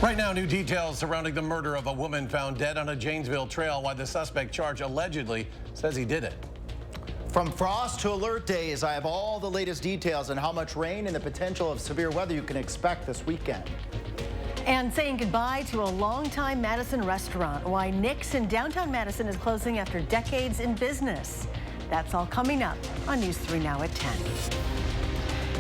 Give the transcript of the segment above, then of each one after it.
Right now, new details surrounding the murder of a woman found dead on a Janesville trail, while the suspect charged allegedly says he did it. From frost to alert days, I have all the latest details on how much rain and the potential of severe weather you can expect this weekend. And saying goodbye to a longtime Madison restaurant. Why Nick's in downtown Madison is closing after decades in business. That's all coming up on News 3 Now at 10.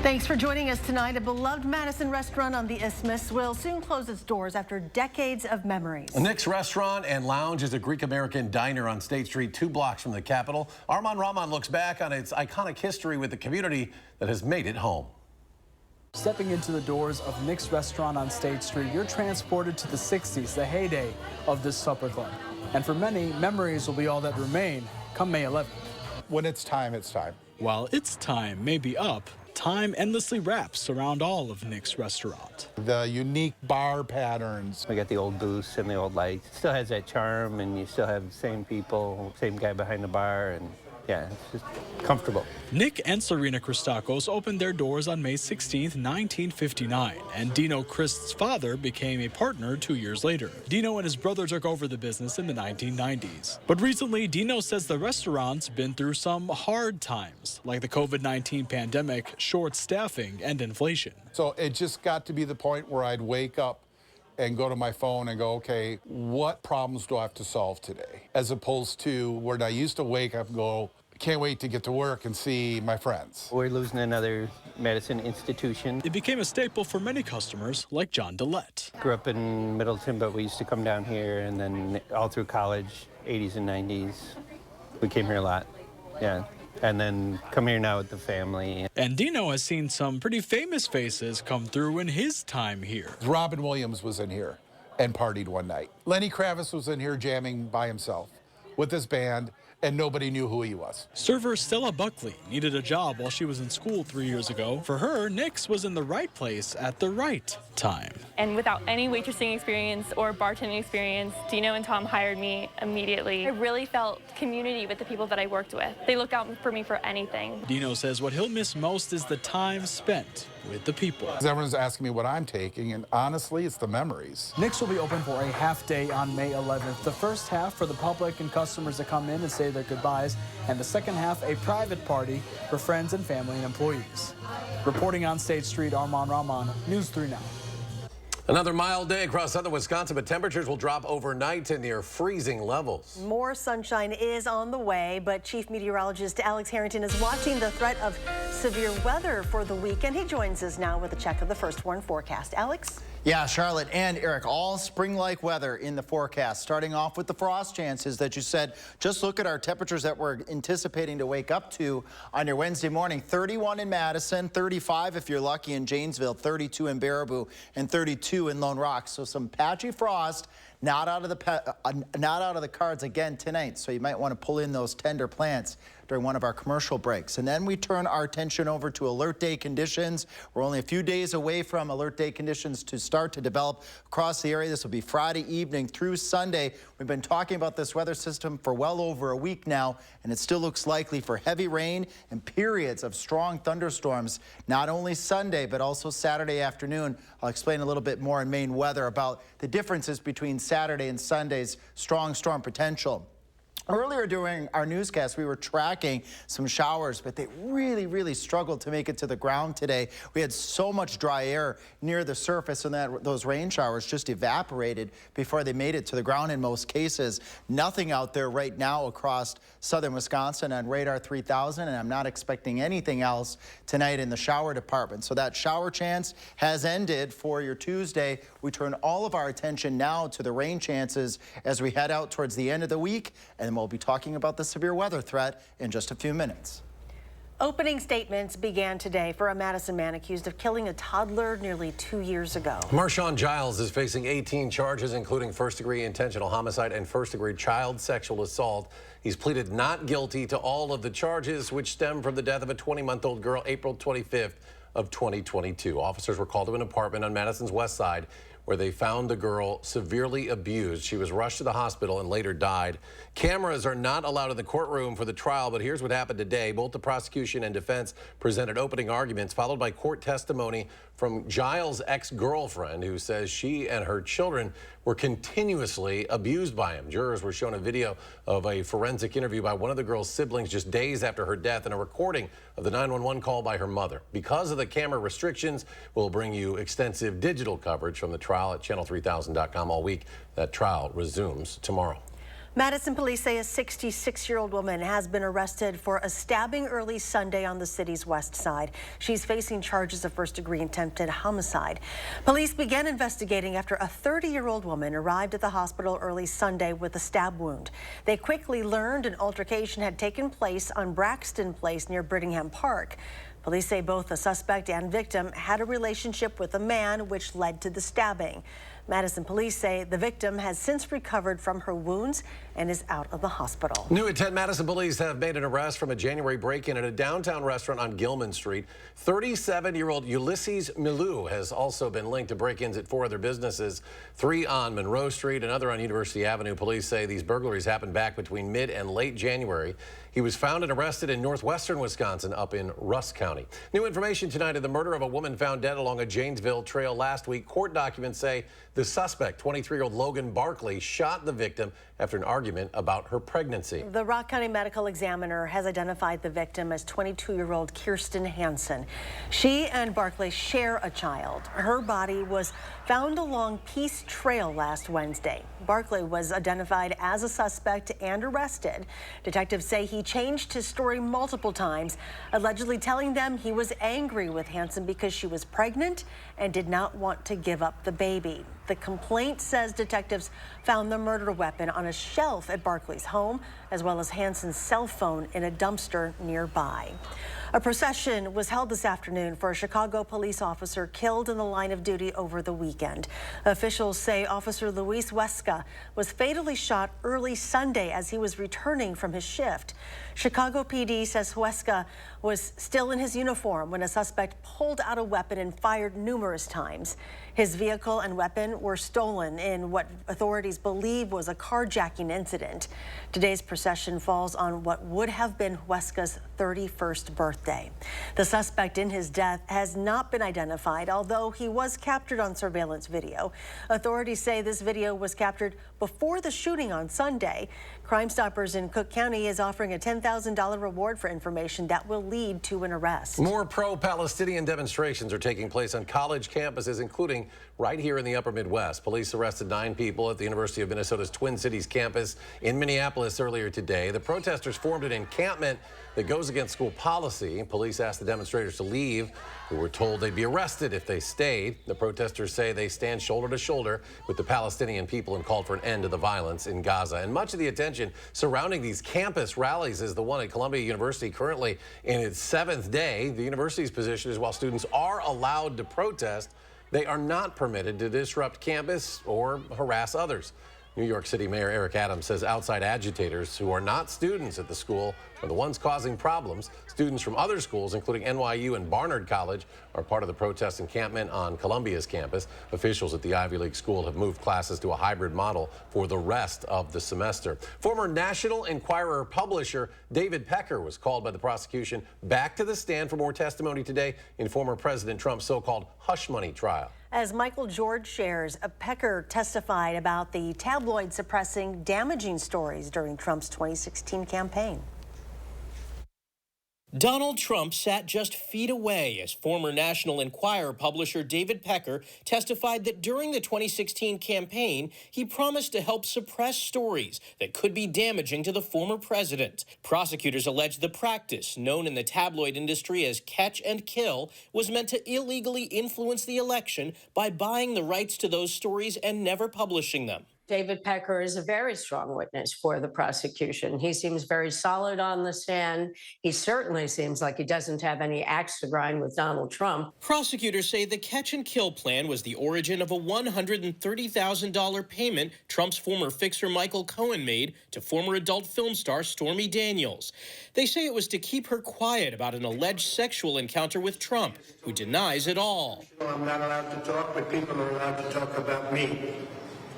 Thanks for joining us tonight. A beloved Madison restaurant on the Isthmus will soon close its doors after decades of memories. Nick's Restaurant and Lounge is a Greek-American diner on State Street, 2 blocks from the Capitol. Armand Rahman looks back on its iconic history with the community that has made it home. Stepping into the doors of Nick's Restaurant on State Street, you're transported to the 60s, the heyday of this supper club. And for many, memories will be all that remain come May 11th. When it's time, it's time. While its time may be up, time endlessly wraps around all of Nick's Restaurant. The unique bar patterns. We got the old booths and the old lights. It still has that charm, and you still have the same people, same guy behind the bar, and yeah, it's just comfortable. Nick and Serena Christakos opened their doors on May 16th, 1959, and Dino Christ's father became a partner 2 years later. Dino and his brother took over the business in the 1990s. But recently, Dino says the restaurant's been through some hard times, like the COVID-19 pandemic, short staffing, and inflation. So it just got to be the point where I'd wake up and go to my phone and go, okay, what problems do I have to solve today? As opposed to where I used to wake up and go, can't wait to get to work and see my friends. We're losing another Madison institution. It became a staple for many customers, like John Dillette. Grew up in Middleton, but we used to come down here, and then all through college, 80s and 90s, we came here a lot, yeah. And then come here now with the family. And Dino has seen some pretty famous faces come through in his time here. Robin Williams was in here and partied one night. Lenny Kravitz was in here jamming by himself with his band, and nobody knew who he was. Server Stella Buckley needed a job while she was in school 3 years ago. For her, Nick's was in the right place at the right time. And without any waitressing experience or bartending experience, Dino and Tom hired me immediately. I really felt community with the people that I worked with. They look out for me for anything. Dino says what he'll miss most is the time spent with the people. Everyone's asking me what I'm taking, and honestly, it's the memories. Nick's will be open for a half day on May 11th. The first half for the public and customers that come in and say their goodbyes, and the second half a private party for friends and family and employees. Reporting on State Street, Armand Rahman, News 3 Now. Another mild day across southern Wisconsin, but temperatures will drop overnight to near freezing levels. More sunshine is on the way, but Chief Meteorologist Alex Harrington is watching the threat of severe weather for the weekend. He joins us now with a check of the first warn forecast. Alex? Yeah, Charlotte and Eric, all spring-like weather in the forecast. Starting off with the frost chances that you said. Just look at our temperatures that we're anticipating to wake up to on your Wednesday morning. 31 in Madison, 35 if you're lucky in Janesville, 32 in Baraboo, and 32 in Lone Rock. So some patchy frost. Not out of the cards again tonight, so you might want to pull in those tender plants during one of our commercial breaks. And then we turn our attention over to alert day conditions. We're only a few days away from alert day conditions to start to develop across the area. This will be Friday evening through Sunday. We've been talking about this weather system for well over a week now, and it still looks likely for heavy rain and periods of strong thunderstorms, not only Sunday, but also Saturday afternoon. I'll explain a little bit more in Maine weather about the differences between Saturday and Sunday's strong storm potential. Earlier during our newscast, we were tracking some showers, but they really struggled to make it to the ground today. We had so much dry air near the surface, and those rain showers just evaporated before they made it to the ground in most cases. Nothing out there right now across southern Wisconsin on radar 3000, and I'm not expecting anything else tonight in the shower department. So that shower chance has ended for your Tuesday. We turn all of our attention now to the rain chances as we head out towards the end of the week, and we'll be talking about the severe weather threat in just a few minutes. Opening statements began today for a Madison man accused of killing a toddler nearly 2 years ago. Marshon Giles is facing 18 charges, including first-degree intentional homicide and first-degree child sexual assault. He's pleaded not guilty to all of the charges, which stem from the death of a 20-month-old girl April 25th of 2022. Officers were called to an apartment on Madison's west side where they found the girl severely abused. She was rushed to the hospital and later died. Cameras are not allowed in the courtroom for the trial, but here's what happened today. Both the prosecution and defense presented opening arguments, followed by court testimony from Giles' ex-girlfriend, who says she and her children were continuously abused by him. Jurors were shown a video of a forensic interview by one of the girl's siblings just days after her death and a recording of the 911 call by her mother. Because of the camera restrictions, we'll bring you extensive digital coverage from the trial at channel3000.com all week. That trial resumes tomorrow. Madison police say a 66-year-old woman has been arrested for a stabbing early Sunday on the city's west side. She's facing charges of first-degree attempted homicide. Police began investigating after a 30-year-old woman arrived at the hospital early Sunday with a stab wound. They quickly learned an altercation had taken place on Braxton Place near Brittingham Park. Police say both the suspect and victim had a relationship with a man, which led to the stabbing. Madison police say the victim has since recovered from her wounds and is out of the hospital. New at 10, Madison police have made an arrest from a January break-in at a downtown restaurant on Gilman Street. 37-year-old Ulysses Milou has also been linked to break-ins at 4 other businesses, 3 on Monroe Street, another on University Avenue. Police say these burglaries happened back between mid and late January. He was found and arrested in northwestern Wisconsin up in Rusk County. New information tonight of the murder of a woman found dead along a Janesville trail last week. Court documents say the suspect, 23-year-old Logan Barkley, shot the victim after an argument about her pregnancy. The Rock County Medical Examiner has identified the victim as 22-year-old Kirsten Hansen. She and Barkley share a child. Her body was found along Peace Trail last Wednesday. Barkley was identified as a suspect and arrested. Detectives say he changed his story multiple times, allegedly telling them he was angry with Hansen because she was pregnant and did not want to give up the baby. The complaint says detectives found the murder weapon on a shelf at Barkley's home, as well as Hansen's cell phone in a dumpster nearby. A procession was held this afternoon for a Chicago police officer killed in the line of duty over the weekend. Officials say Officer Luis Huesca was fatally shot early Sunday as he was returning from his shift. Chicago PD says Huesca was still in his uniform when a suspect pulled out a weapon and fired numerous times. His vehicle and weapon were stolen in what authorities believe was a carjacking incident. Today's procession falls on what would have been Huesca's 31st birthday. The suspect in his death has not been identified, although he was captured on surveillance video. Authorities say this video was captured before the shooting on Sunday. Crime Stoppers in Cook County is offering a $10,000 reward for information that will lead to an arrest. More pro-Palestinian demonstrations are taking place on college campuses, including right here in the upper Midwest. Police arrested 9 people at the University of Minnesota's Twin Cities campus in Minneapolis earlier today. The protesters formed an encampment that goes against school policy. Police asked the demonstrators to leave, who were told they'd be arrested if they stayed. The protesters say they stand shoulder to shoulder with the Palestinian people and called for an end to the violence in Gaza. And much of the attention surrounding these campus rallies is the one at Columbia University, currently in its 7th day. The university's position is while students are allowed to protest, they are not permitted to disrupt campus or harass others. New York City Mayor Eric Adams says outside agitators who are not students at the school are the ones causing problems. Students from other schools, including NYU and Barnard College, are part of the protest encampment on Columbia's campus. Officials at the Ivy League school have moved classes to a hybrid model for the rest of the semester. Former National Enquirer publisher David Pecker was called by the prosecution back to the stand for more testimony today in former President Trump's so-called hush money trial. As Michael George shares, Pecker testified about the tabloid suppressing damaging stories during Trump's 2016 campaign. Donald Trump sat just feet away as former National Enquirer publisher David Pecker testified that during the 2016 campaign, he promised to help suppress stories that could be damaging to the former president. Prosecutors allege the practice, known in the tabloid industry as catch and kill, was meant to illegally influence the election by buying the rights to those stories and never publishing them. David Pecker is a very strong witness for the prosecution. He seems very solid on the stand. He certainly seems like he doesn't have any axe to grind with Donald Trump. Prosecutors say the catch-and-kill plan was the origin of a $130,000 payment Trump's former fixer Michael Cohen made to former adult film star Stormy Daniels. They say it was to keep her quiet about an alleged sexual encounter with Trump, who denies it all. I'm not allowed to talk, but people are allowed to talk about me.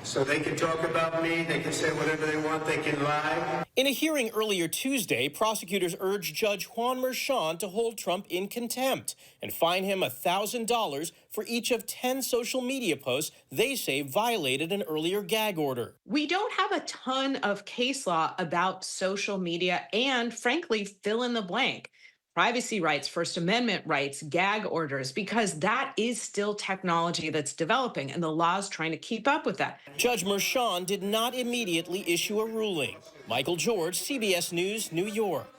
So they can talk about me, they can say whatever they want, they can lie. In a hearing earlier Tuesday, prosecutors urged Judge Juan Marshon to hold Trump in contempt and fine him $1,000 for each of 10 social media posts they say violated an earlier gag order. We don't have a ton of case law about social media and, frankly, fill in the blank. Privacy rights, First Amendment rights, gag orders, because that is still technology that's developing, and the law is trying to keep up with that. Judge Marshon did not immediately issue a ruling. Michael George, CBS News, New York.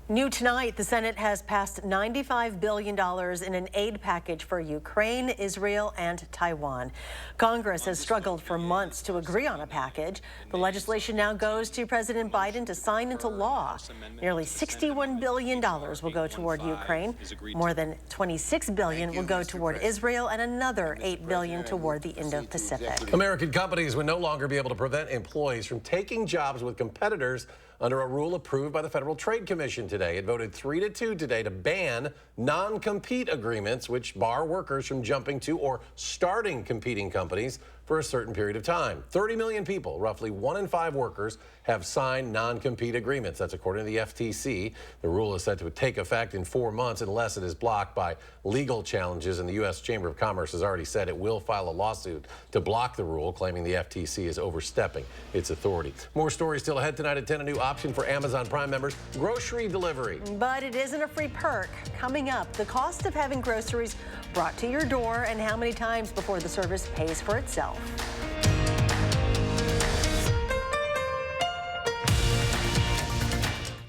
New tonight, the Senate has passed $95 billion in an aid package for Ukraine, Israel, and Taiwan. Congress has struggled for months to agree on a package. The legislation now goes to President Biden to sign into law. Nearly $61 billion will go toward Ukraine. More than $26 billion will go toward Israel, and another $8 billion toward the Indo-Pacific. American companies would no longer be able to prevent employees from taking jobs with competitors under a rule approved by the Federal Trade Commission today. It voted 3-2 today to ban non-compete agreements, which bar workers from jumping to or starting competing companies for a certain period of time. 30 million people, roughly 1 in 5 workers, have signed non-compete agreements. That's according to the FTC. The rule is set to take effect in 4 months unless it is blocked by legal challenges, and the U.S. Chamber of Commerce has already said it will file a lawsuit to block the rule, claiming the FTC is overstepping its authority. More stories still ahead tonight at 10. A new option for Amazon Prime members, grocery delivery. But it isn't a free perk. Coming up, the cost of having groceries brought to your door and how many times before the service pays for itself.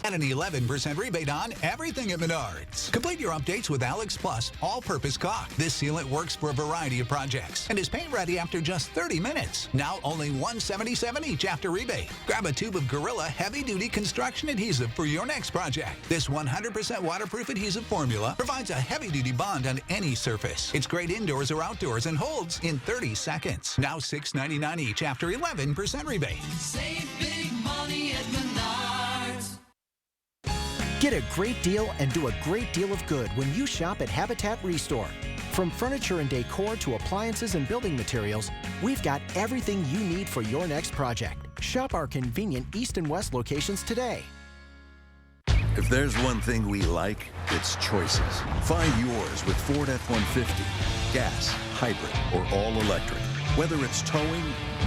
And an 11% rebate on everything at Menards. Complete your updates with Alex Plus all-purpose caulk. This sealant works for a variety of projects and is paint-ready after just 30 minutes. Now only $177 each after rebate. Grab a tube of Gorilla heavy-duty construction adhesive for your next project. This 100% waterproof adhesive formula provides a heavy-duty bond on any surface. It's great indoors or outdoors and holds in 30 seconds. Now $6.99 each after 11% rebate. Save big money at Menards. Get a great deal and do a great deal of good when you shop at Habitat Restore. From furniture and decor to appliances and building materials, we've got everything you need for your next project. Shop our convenient East and West locations today. If there's one thing we like, it's choices. Find yours with Ford F-150. Gas, hybrid, or all-electric. Whether it's towing,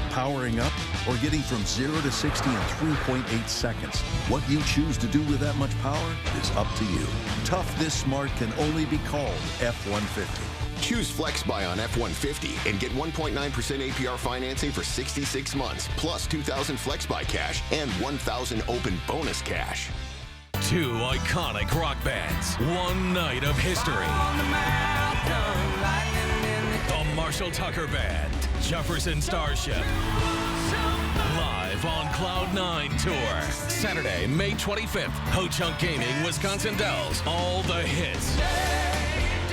powering up, or getting from 0 to 60 in 3.8 seconds, what you choose to do with that much power is up to you. Tough this smart can only be called F-150. Choose FlexBuy on F-150 and get 1.9% APR financing for 66 months, plus $2,000 FlexBuy cash and $1,000 open bonus cash. 2 iconic rock bands, one night of history. The Marshall Tucker Band, Jefferson Starship. Live on Cloud 9 Tour. Saturday, May 25th, Ho Chunk Gaming, Wisconsin Dells. All the hits.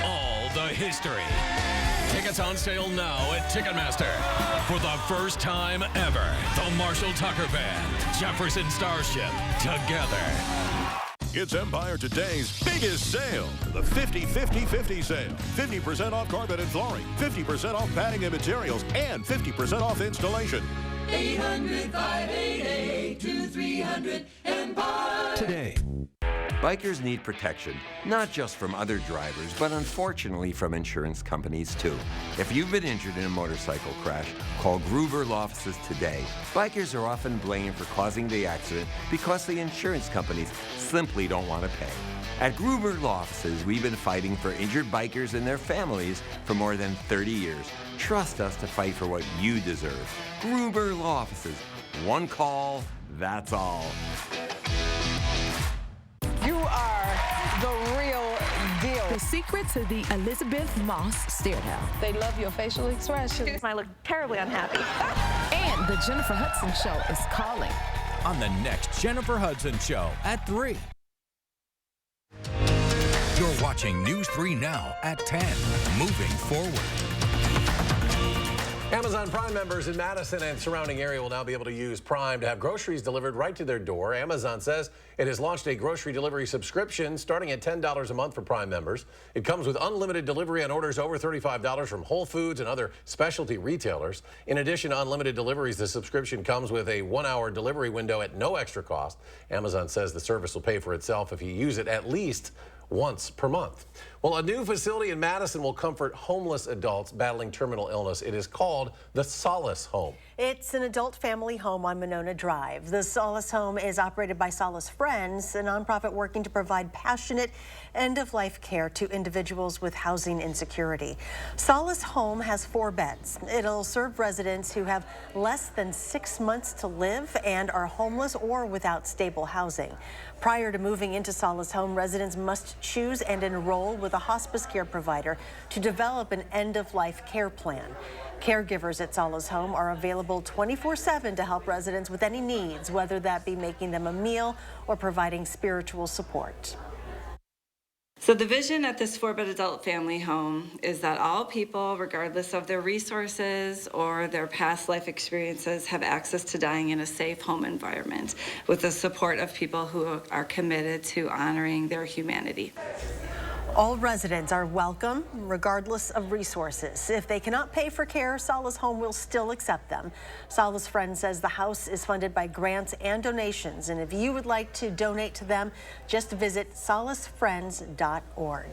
All the history. Tickets on sale now at Ticketmaster. For the first time ever, the Marshall Tucker Band, Jefferson Starship, together. It's Empire Today's biggest sale, the 50-50-50 sale. 50% off carpet and flooring, 50% off padding and materials, and 50% off installation. 800-588-2300 Empire. Today. Bikers need protection, not just from other drivers, but unfortunately from insurance companies too. If you've been injured in a motorcycle crash, call Gruber Law Offices today. Bikers are often blamed for causing the accident because the insurance companies simply don't want to pay. At Gruber Law Offices, we've been fighting for injured bikers and their families for more than 30 years. Trust us to fight for what you deserve. Gruber Law Offices. One call, that's all. You are the real deal. The secret to the Elizabeth Moss Stairdown. They love your facial expressions. I look terribly unhappy. And the Jennifer Hudson Show is calling. On the next Jennifer Hudson Show at 3. You're watching News 3 Now at 10. Moving forward. Amazon Prime members in Madison and surrounding area will now be able to use Prime to have groceries delivered right to their door. Amazon says it has launched a grocery delivery subscription starting at $10 a month for Prime members. It comes with unlimited delivery on orders over $35 from Whole Foods and other specialty retailers. In addition to unlimited deliveries, the subscription comes with a 1-hour delivery window at no extra cost. Amazon says the service will pay for itself if you use it at least once per month. Well, a new facility in Madison will comfort homeless adults battling terminal illness. It is called the Solace Home. It's an adult family home on Monona Drive. The Solace Home is operated by Solace Friends, a nonprofit working to provide passionate end-of-life care to individuals with housing insecurity. Solace Home has 4 beds. It'll serve residents who have less than 6 months to live and are homeless or without stable housing. Prior to moving into Solace Home, residents must choose and enroll with a hospice care provider to develop an end-of-life care plan. Caregivers at Solace Home are available 24/7 to help residents with any needs, whether that be making them a meal or providing spiritual support. So the vision at this 4-bed adult family home is that all people, regardless of their resources or their past life experiences, have access to dying in a safe home environment with the support of people who are committed to honoring their humanity. All residents are welcome, regardless of resources. If they cannot pay for care, Solace Home will still accept them. Solace Friends says the house is funded by grants and donations, and if you would like to donate to them, just visit solacefriends.org.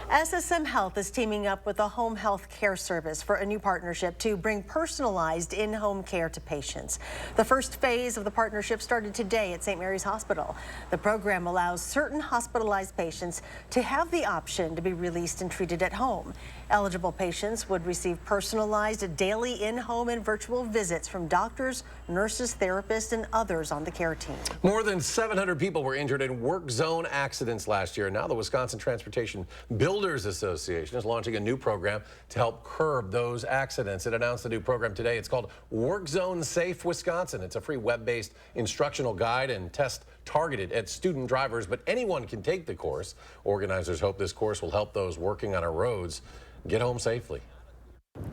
SSM Health is teaming up with the Home Health Care Service for a new partnership to bring personalized in-home care to patients. The first phase of the partnership started today at St. Mary's Hospital. The program allows certain hospitalized patients to have the option to be released and treated at home. Eligible patients would receive personalized daily in-home and virtual visits from doctors, nurses, therapists, and others on the care team. More than 700 people were injured in work zone accidents last year. Now the Wisconsin Transportation Builders Association is launching a new program to help curb those accidents. It announced a new program today. It's called Work Zone Safe Wisconsin. It's a free web-based instructional guide and test targeted at student drivers, but anyone can take the course. Organizers hope this course will help those working on our roads get home safely.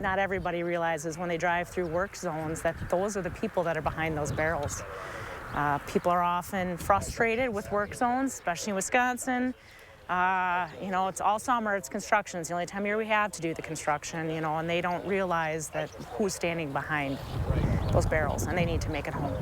Not everybody realizes when they drive through work zones that those are the people that are behind those barrels. People are often frustrated with work zones, especially in Wisconsin. You know, it's all summer, it's construction. It's the only time of year we have to do the construction, you know, and they don't realize that who's standing behind those barrels, and they need to make it home.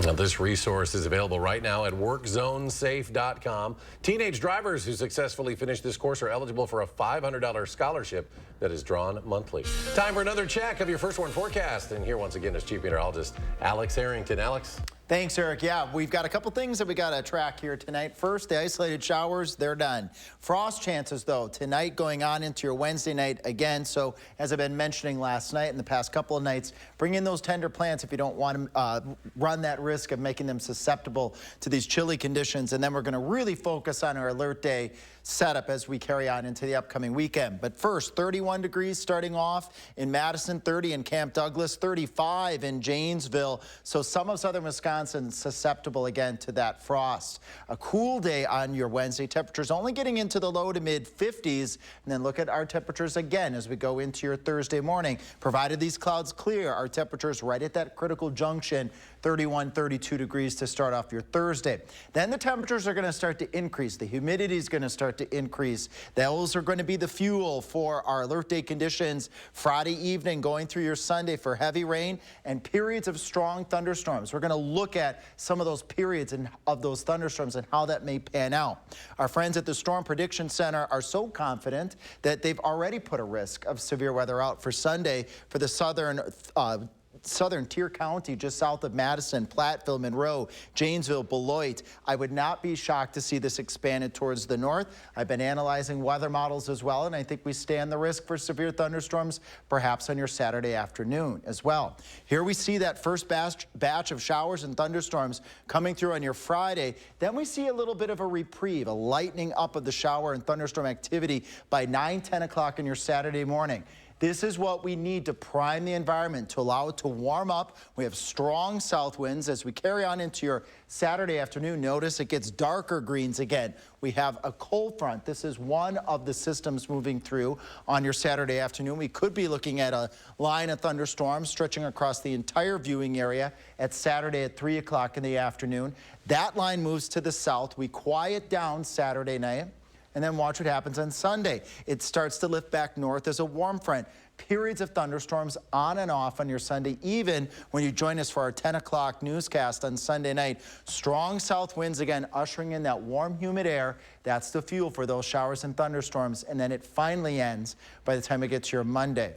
Now, this resource is available right now at workzonesafe.com. Teenage drivers who successfully finish this course are eligible for a $500 scholarship that is drawn monthly. Time for another check of your first warn forecast. And here once again is Chief Meteorologist Alex Harrington. Alex? Thanks, Eric. Yeah, we've got a couple things that we got to track here tonight. First, the isolated showers, they're done. Frost chances, though, tonight going on into your Wednesday night again. So, as I've been mentioning last night and the past couple of nights, bring in those tender plants if you don't want to run that risk of making them susceptible to these chilly conditions. And then we're going to really focus on our alert day setup as we carry on into the upcoming weekend. But first, 31 degrees starting off in Madison, 30 in Camp Douglas, 35 in Janesville. So some of southern Wisconsin susceptible again to that frost. A cool day on your Wednesday. Temperatures only getting into the low to mid 50s. And then look at our temperatures again as we go into your Thursday morning. Provided these clouds clear, our temperatures right at that critical junction, 31, 32 degrees to start off your Thursday. Then the temperatures are going to start to increase. The humidity is going to start to increase. Those are going to be the fuel for our alert day conditions Friday evening going through your Sunday for heavy rain and periods of strong thunderstorms. We're going to look at some of those periods of those thunderstorms and how that may pan out. Our friends at the Storm Prediction Center are so confident that they've already put a risk of severe weather out for Sunday for the southern southern Tier County, just south of Madison, Platteville, Monroe, Janesville, Beloit. I would not be shocked to see this expanded towards the north. I've been analyzing weather models as well, and I think we stand the risk for severe thunderstorms, perhaps on your Saturday afternoon as well. Here we see that first batch of showers and thunderstorms coming through on your Friday. Then we see a little bit of a reprieve, a lightening up of the shower and thunderstorm activity by 9, 10 o'clock on your Saturday morning. This is what we need to prime the environment, to allow it to warm up. We have strong south winds as we carry on into your Saturday afternoon. Notice it gets darker greens again. We have a cold front. This is one of the systems moving through on your Saturday afternoon. We could be looking at a line of thunderstorms stretching across the entire viewing area at Saturday at 3 o'clock in the afternoon. That line moves to the south. We quiet down Saturday night. And then watch what happens on Sunday. It starts to lift back north as a warm front. Periods of thunderstorms on and off on your Sunday, even when you join us for our 10 o'clock newscast on Sunday night. Strong south winds again, ushering in that warm, humid air. That's the fuel for those showers and thunderstorms. And then it finally ends by the time it gets to your Monday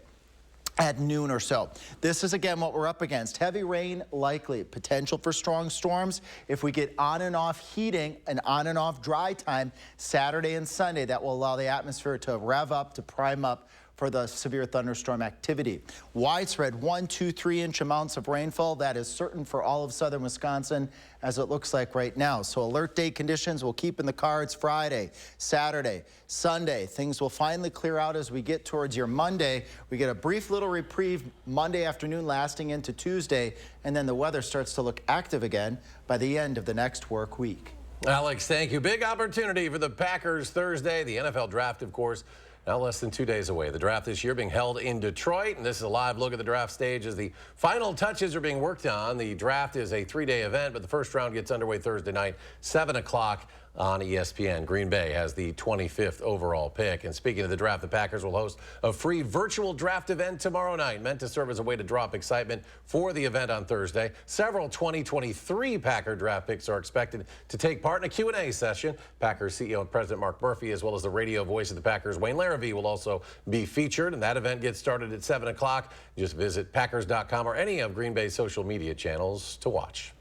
at noon or so. This is again what we're up against. Heavy rain likely, potential for strong storms. If we get on and off heating and on and off dry time Saturday and Sunday, that will allow the atmosphere to rev up, to prime up for the severe thunderstorm activity. Widespread 1, 2, 3 inch amounts of rainfall. That is certain for all of southern Wisconsin, as it looks like right now. So alert day conditions will keep in the cards Friday, Saturday, Sunday. Things will finally clear out as we get towards your Monday. We get a brief little reprieve Monday afternoon lasting into Tuesday, and then the weather starts to look active again by the end of the next work week. Alex, thank you. Big opportunity for the Packers Thursday. The NFL draft, of course, now less than 2 days away. The draft this year being held in Detroit, and this is a live look at the draft stage as the final touches are being worked on. The draft is a 3-day event, but the first round gets underway Thursday night, 7 o'clock on ESPN. Green Bay has the 25th overall pick. And speaking of the draft, the Packers will host a free virtual draft event tomorrow night, meant to serve as a way to draw up excitement for the event on Thursday. Several 2023 Packer draft picks are expected to take part in a Q&A session. Packers CEO and President Mark Murphy, as well as the radio voice of the Packers, Wayne Larrivee, will also be featured. And that event gets started at 7 o'clock. Just visit Packers.com or any of Green Bay's social media channels to watch.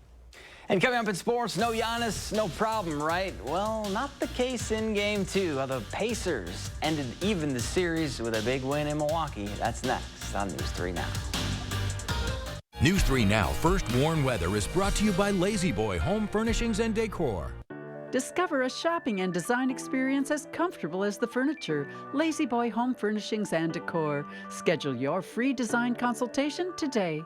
And coming up in sports, no Giannis, no problem, right? Well, not the case in Game 2. The Pacers ended even the series with a big win in Milwaukee. That's next on News 3 Now. News 3 Now First Warn Weather is brought to you by Lazy Boy Home Furnishings and Decor. Discover a shopping and design experience as comfortable as the furniture. Lazy Boy Home Furnishings and Decor. Schedule your free design consultation today.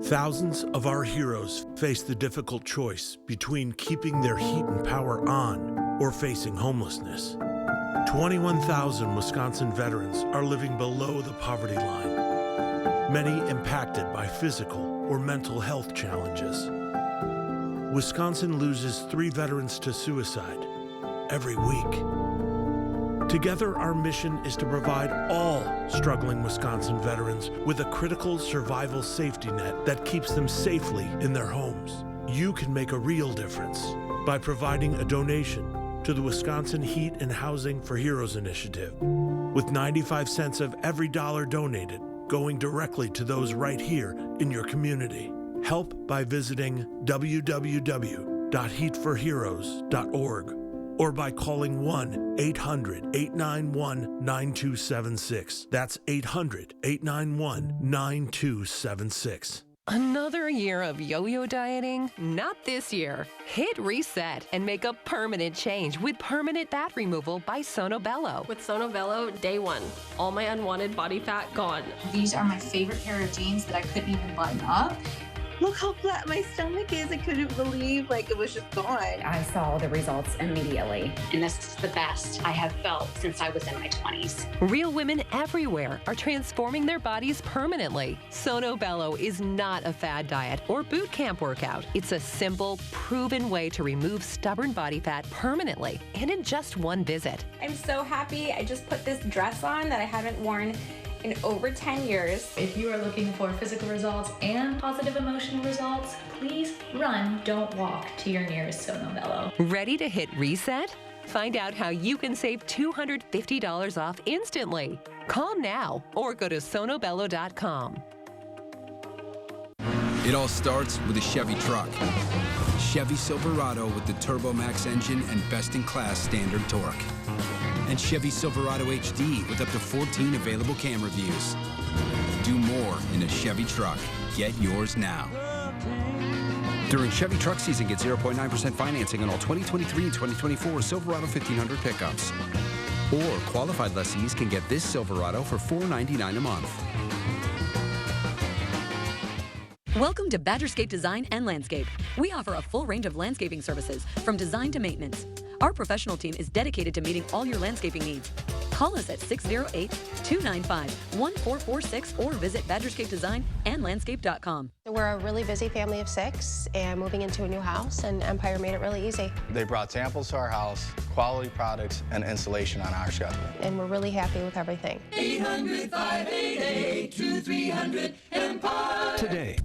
Thousands of our heroes face the difficult choice between keeping their heat and power on or facing homelessness. 21,000 Wisconsin veterans are living below the poverty line, many impacted by physical or mental health challenges. Wisconsin loses 3 veterans to suicide every week. Together, our mission is to provide all struggling Wisconsin veterans with a critical survival safety net that keeps them safely in their homes. You can make a real difference by providing a donation to the Wisconsin Heat and Housing for Heroes initiative, with 95 cents of every dollar donated going directly to those right here in your community. Help by visiting www.heatforheroes.org. or by calling 1-800-891-9276. That's 800-891-9276. Another year of yo-yo dieting? Not this year. Hit reset and make a permanent change with permanent fat removal by Sono Bello. With Sono Bello, day 1, all my unwanted body fat gone. These are my favorite pair of jeans that I couldn't even button up. Look how flat my stomach is. I couldn't believe it was just gone. I saw the results immediately. And this is the best I have felt since I was in my 20s. Real women everywhere are transforming their bodies permanently. Sono Bello is not a fad diet or boot camp workout. It's a simple, proven way to remove stubborn body fat permanently and in just one visit. I'm so happy. I just put this dress on that I haven't worn in over 10 years. If you are looking for physical results and positive emotional results, please run, don't walk to your nearest Sono Bello. Ready to hit reset? Find out how you can save $250 off instantly. Call now or go to sonobello.com. It all starts with a Chevy truck. Chevy Silverado with the TurboMax engine and best-in-class standard torque. And Chevy Silverado HD with up to 14 available camera views. Do more in a Chevy truck. Get yours now. During Chevy truck season, get 0.9% financing on all 2023 and 2024 Silverado 1500 pickups. Or qualified lessees can get this Silverado for $499 a month. Welcome to Badgerscape Design and Landscape. We offer a full range of landscaping services, from design to maintenance. Our professional team is dedicated to meeting all your landscaping needs. Call us at 608-295-1446 or visit badgerscapedesignandlandscape.com. We're a really busy family of 6 and moving into a new house, and Empire made it really easy. They brought samples to our house, quality products, and installation on our schedule. And we're really happy with everything. 800-588-2300 Today.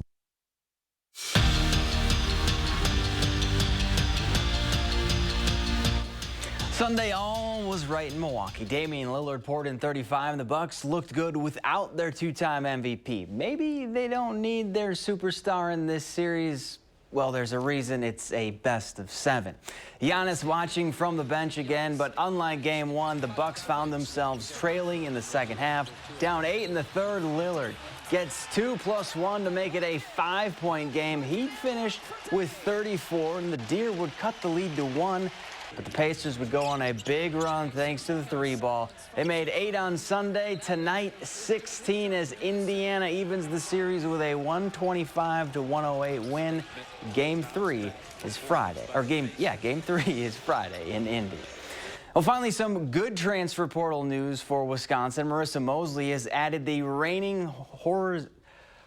Sunday, all was right in Milwaukee. Damian Lillard poured in 35, and the Bucks looked good without their two-time MVP. Maybe they don't need their superstar in this series. Well, there's a reason it's a best-of-7. Giannis watching from the bench again, but unlike Game 1, the Bucks found themselves trailing in the second half. Down 8 in the third, Lillard gets 2+1 to make it a 5-point game. He'd finished with 34, and the Deer would cut the lead to 1. But the Pacers would go on a big run thanks to the 3-ball. They made 8 on Sunday. Tonight, 16 as Indiana evens the series with a 125-108 win. Game 3 is Friday. Game 3 is Friday in Indy. Well, finally, some good transfer portal news for Wisconsin. Marissa Mosley has added the reigning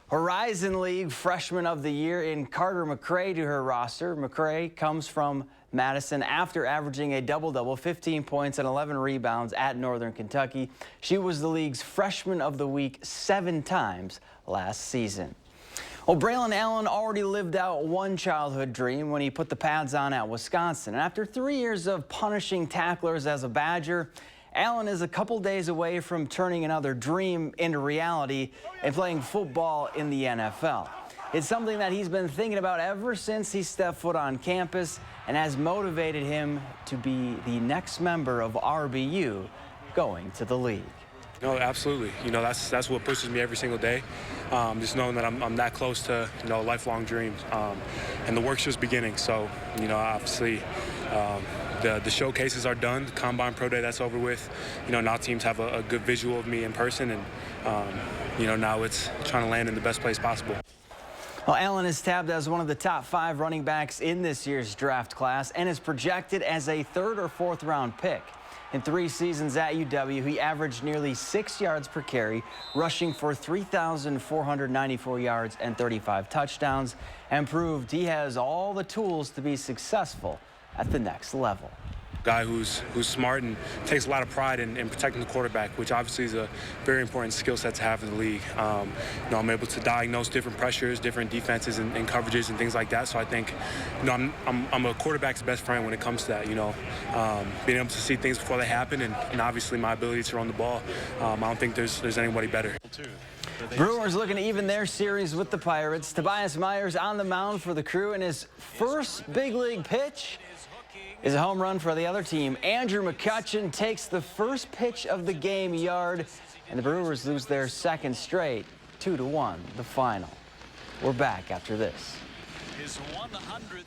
Horizon League Freshman of the Year in Carter McRae to her roster. McRae comes from Madison after averaging a double-double, 15 points and 11 rebounds at Northern Kentucky. She was the league's Freshman of the Week 7 times last season. Well, Braylon Allen already lived out one childhood dream when he put the pads on at Wisconsin. And after 3 years of punishing tacklers as a Badger, Allen is a couple days away from turning another dream into reality and playing football in the NFL. It's something that he's been thinking about ever since he stepped foot on campus and has motivated him to be the next member of RBU going to the league. No, absolutely. You know, that's what pushes me every single day. Just knowing that I'm that close to, you know, lifelong dreams. And the work's just beginning. So, you know, obviously, the showcases are done. The Combine Pro Day, that's over with. You know, now teams have a good visual of me in person. And, you know, now it's trying to land in the best place possible. Well, Allen is tabbed as one of the top 5 running backs in this year's draft class and is projected as a 3rd or 4th round pick. In 3 seasons at UW, he averaged nearly 6 yards per carry, rushing for 3,494 yards and 35 touchdowns, and proved he has all the tools to be successful at the next level. Guy who's smart and takes a lot of pride in protecting the quarterback, which obviously is a very important skill set to have in the league. You know, I'm able to diagnose different pressures, different defenses and coverages and things like that. So I think, you know, I'm a quarterback's best friend when it comes to that. You know, being able to see things before they happen, and obviously my ability to run the ball. I don't think there's anybody better. Brewers looking to even their series with the Pirates. Tobias Myers on the mound for the Crew, and his first big league pitch is a home run for the other team. Andrew McCutchen takes the first pitch of the game yard, and the Brewers lose their 2nd straight, 2-1, the final. We're back after this. His 100th.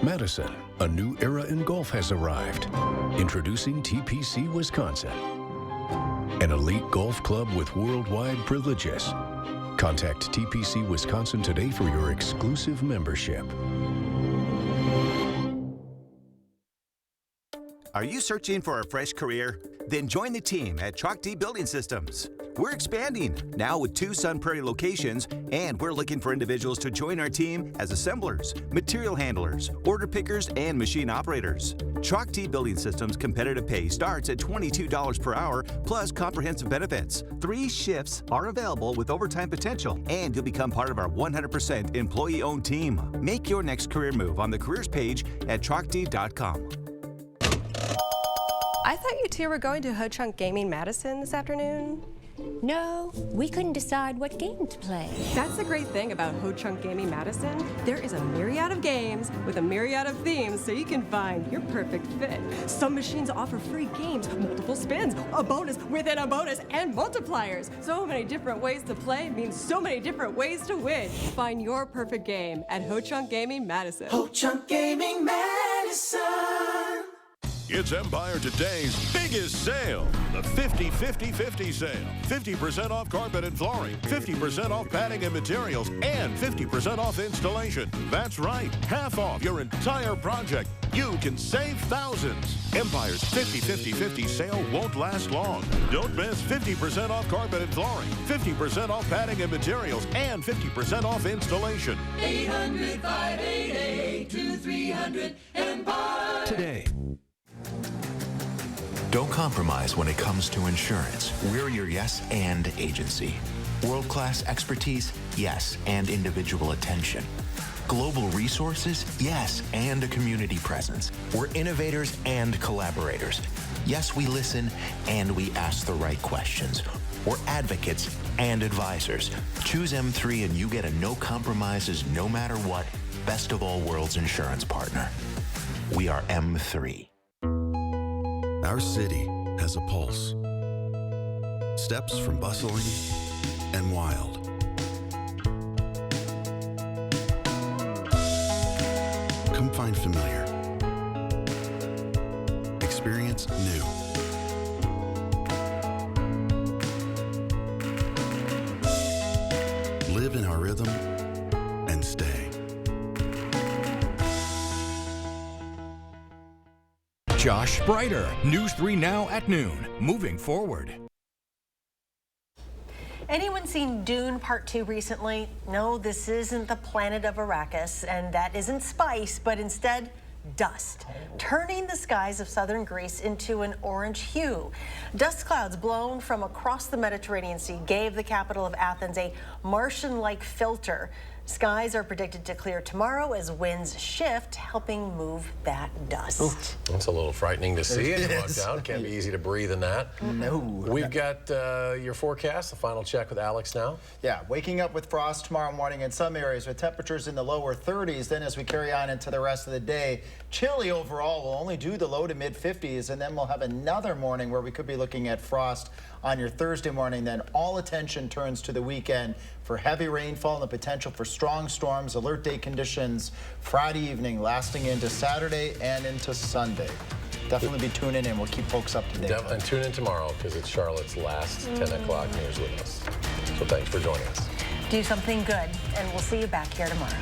Madison, a new era in golf has arrived. Introducing TPC Wisconsin, an elite golf club with worldwide privileges. Contact TPC Wisconsin today for your exclusive membership. Are you searching for a fresh career? Then join the team at Chalk D Building Systems. We're expanding, now with 2 Sun Prairie locations, and we're looking for individuals to join our team as assemblers, material handlers, order pickers, and machine operators. Chalk D Building Systems competitive pay starts at $22 per hour plus comprehensive benefits. 3 shifts are available with overtime potential, and you'll become part of our 100% employee-owned team. Make your next career move on the careers page at chalkd.com. I thought you two were going to Ho Chunk Gaming Madison this afternoon. No, we couldn't decide what game to play. That's the great thing about Ho Chunk Gaming Madison. There is a myriad of games with a myriad of themes so you can find your perfect fit. Some machines offer free games, multiple spins, a bonus within a bonus, and multipliers. So many different ways to play means so many different ways to win. Find your perfect game at Ho Chunk Gaming Madison. Ho Chunk Gaming Madison. It's Empire Today's biggest sale, the 50-50-50 sale. 50% off carpet and flooring, 50% off padding and materials, and 50% off installation. That's right, half off your entire project. You can save thousands. Empire's 50-50-50 sale won't last long. Don't miss 50% off carpet and flooring, 50% off padding and materials, and 50% off installation. 800-588-2300 Empire. Today. Don't compromise when it comes to insurance. We're your yes and agency. World-class expertise, yes, and individual attention. Global resources, yes, and a community presence. We're innovators and collaborators. Yes, we listen and we ask the right questions. We're advocates and advisors. Choose M3 and you get a no compromises, no matter what, best of all worlds insurance partner. We are M3. Our city has a pulse. Steps from bustling and wild. Come find familiar. Experience new. Live in our rhythm and stay. Josh Spreiter, News 3 Now at noon. Moving forward. Anyone seen Dune Part 2 recently? No, this isn't the planet of Arrakis, and that isn't spice, but instead dust, turning the skies of southern Greece into an orange hue. Dust clouds blown from across the Mediterranean Sea gave the capital of Athens a Martian-like filter. Skies are predicted to clear tomorrow as winds shift, helping move that dust. Ooh, that's a little frightening to see as you walk down. Can't be easy to breathe in that. No. We've got your forecast, the final check with Alex now. Yeah, waking up with frost tomorrow morning in some areas with temperatures in the lower 30s. Then as we carry on into the rest of the day, chilly overall. We'll only do the low to mid 50s, and then we'll have another morning where we could be looking at frost on your Thursday morning. Then all attention turns to the weekend for heavy rainfall and the potential for strong storms, alert day conditions Friday evening lasting into Saturday and into Sunday. Definitely be tuning in. We'll keep folks up to date. And tune in tomorrow because it's Charlotte's last 10 o'clock news with us. So thanks for joining us. Do something good, and we'll see you back here tomorrow.